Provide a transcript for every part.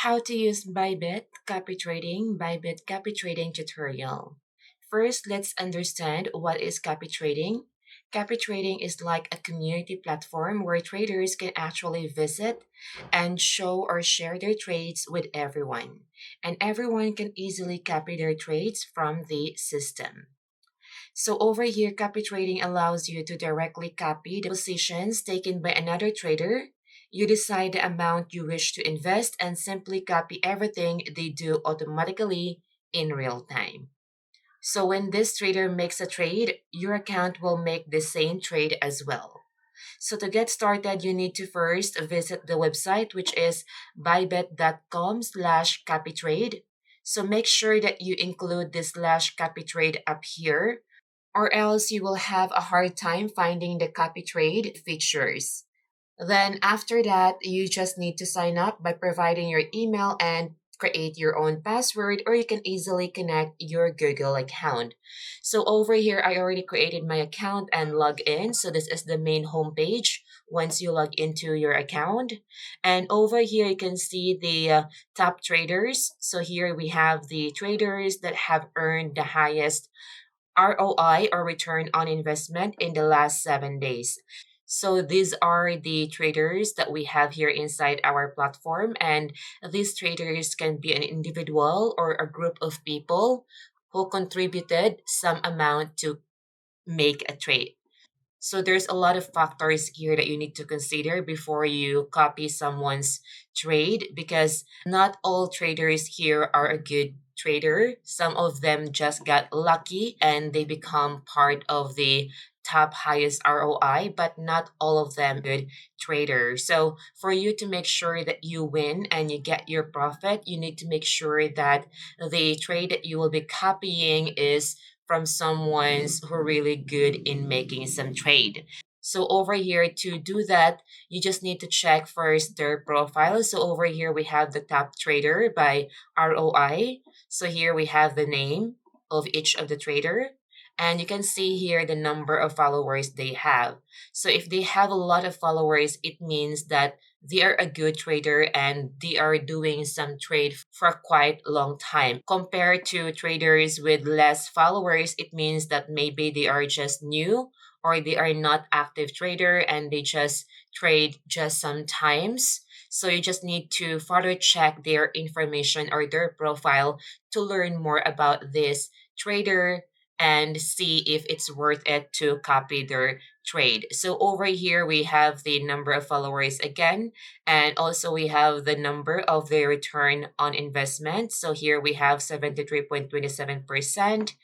How to use Bybit Copy Trading tutorial. First, let's understand what is copy trading. Copy trading is like a community platform where traders can actually visit and show or share their trades with everyone. And everyone can easily copy their trades from the system. So over here, copy trading allows you to directly copy the positions taken by another trader. You decide the amount you wish to invest and simply copy everything they do automatically in real time. So when this trader makes a trade, your account will make the same trade as well. So to get started, you need to first visit the website, which is bybit.com/copytrade. So make sure that you include this slash copytrade up here, or else you will have a hard time finding the copy trade features. Then after that, you just need to sign up by providing your email and create your own password, or you can easily connect your Google account. So over here, I already created my account and log in. So this is the main homepage once you log into your account. And over here, you can see the top traders. So here we have the traders that have earned the highest ROI or return on investment in the last 7 days. So these are the traders that we have here inside our platform, and these traders can be an individual or a group of people who contributed some amount to make a trade. So there's a lot of factors here that you need to consider before you copy someone's trade, because not all traders here are a good trader. Some of them just got lucky and they become part of the top highest ROI, but not all of them good traders. So for you to make sure that you win and you get your profit, you need to make sure that the trade that you will be copying is from someone's who are really good in making some trade. So over here to do that, you just need to check first their profile. So over here we have the top trader by ROI. So here we have the name of each of the trader. And you can see here the number of followers they have. So if they have a lot of followers, it means that they are a good trader and they are doing some trade for quite a long time. Compared to traders with less followers, it means that maybe they are just new or they are not active trader and they just trade just sometimes. So you just need to further check their information or their profile to learn more about this trader and see if it's worth it to copy their trade. So over here we have the number of followers again, and also we have the number of the return on investment. So here we have 73.27%,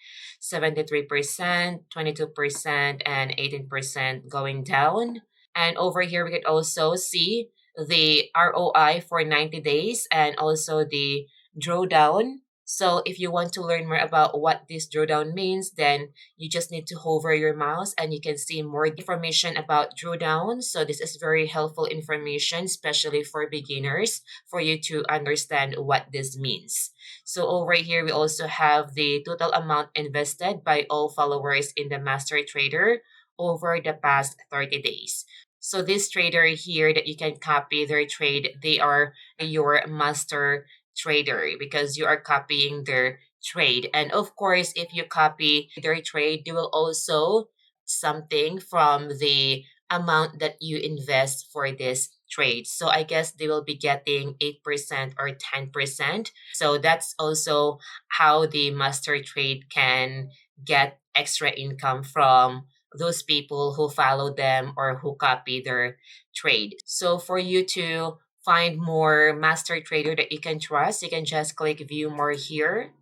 73%, 22%, and 18% going down. And over here we could also see the ROI for 90 days and also the drawdown. So if you want to learn more about what this drawdown means, then you just need to hover your mouse and you can see more information about drawdown. So this is very helpful information, especially for beginners, for you to understand what this means. So over here, we also have the total amount invested by all followers in the master trader over the past 30 days. So this trader here that you can copy their trade, they are your master trader because you are copying their trade. And of course, if you copy their trade, you will also something from the amount that you invest for this trade. So I guess they will be getting 8% or 10%. So that's also how the master trade can get extra income from those people who follow them or who copy their trade. So for you to find more master trader that you can trust, you can just click view more here.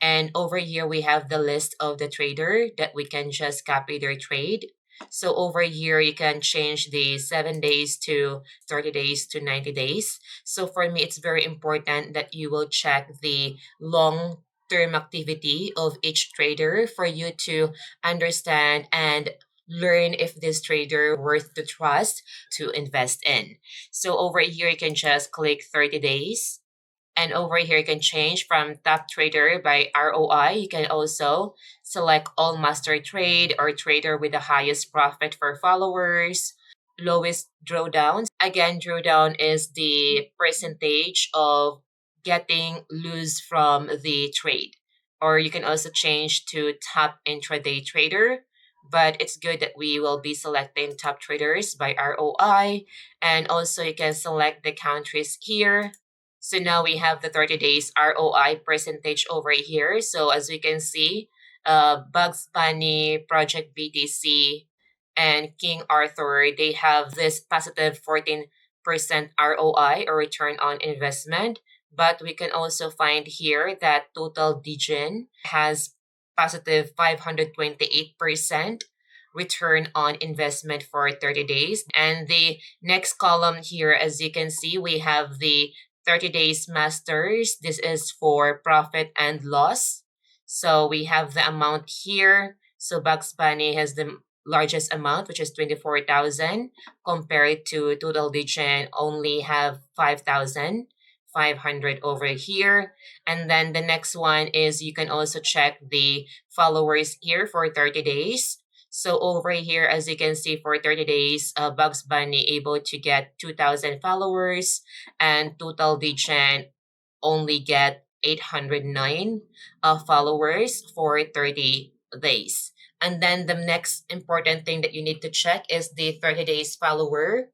And over here, we have the list of the trader that we can just copy their trade. So over here, you can change the 7 days to 30 days to 90 days. So for me, it's very important that you will check the long term activity of each trader for you to understand and learn if this trader worth to trust to invest in. So over here, you can just click 30 days. And over here, you can change from top trader by ROI. You can also select all master trade or trader with the highest profit for followers. lowest drawdowns. Again, drawdown is the percentage of getting loose from the trade. Or you can also change to top intraday trader. But it's good that we will be selecting top traders by ROI. And also you can select the countries here. So now we have the 30 days ROI percentage over here. So as we can see, Bugs Bunny, Project BTC, and King Arthur, they have this positive 14% ROI or return on investment. But we can also find here that Total Degen has positive 528% return on investment for 30 days. And the next column here, as you can see, we have the 30 days masters. This is for profit and loss. So we have the amount here. So Bugs Bunny has the largest amount, which is 24,000, compared to Total Degen only have 5,500 over here. And then the next one is you can also check the followers here for 30 days. So over here, as you can see, for 30 days, Bugs Bunny able to get 2,000 followers, and Total Degen only get 809 followers for 30 days. And then the next important thing that you need to check is the 30 days follower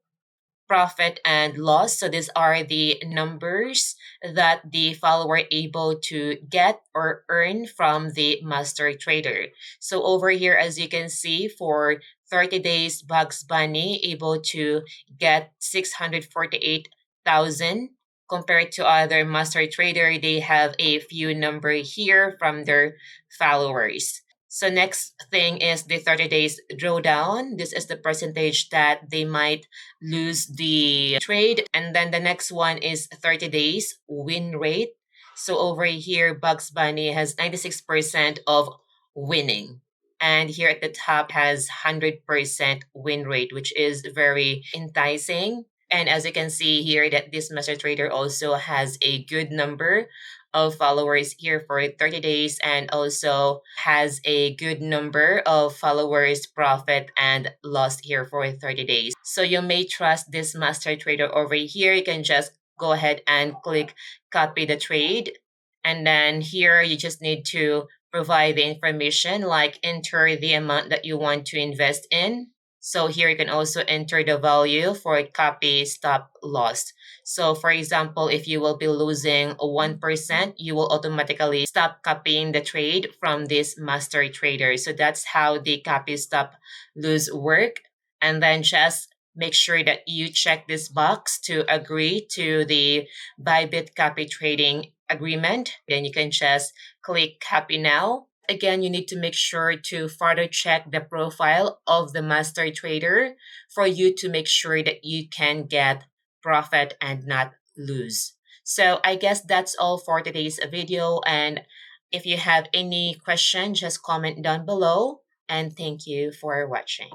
profit and loss. So these are the numbers that the follower able to get or earn from the master trader. So over here, as you can see, for 30 days, Bugs Bunny able to get 648,000 compared to other master trader. They have a few number here from their followers. So next thing is the 30 days drawdown. This is the percentage that they might lose the trade. And then the next one is 30 days win rate. So over here, Bugs Bunny has 96% of winning. And here at the top has 100% win rate, which is very enticing. And as you can see here, that this master trader also has a good number of followers here for 30 days and also has a good number of followers, profit and loss here for 30 days. So you may trust this master trader over here. You can just go ahead and click copy the trade. And then here you just need to provide the information like enter the amount that you want to invest in. So here you can also enter the value for copy stop loss. So for example, if you will be losing 1%, you will automatically stop copying the trade from this master trader. So that's how the copy stop lose work. And then just make sure that you check this box to agree to the Bybit Copy Trading agreement. Then you can just click copy now. Again, you need to make sure to further check the profile of the master trader for you to make sure that you can get profit and not lose. So I guess that's all for today's video. And if you have any question, just comment down below. And thank you for watching.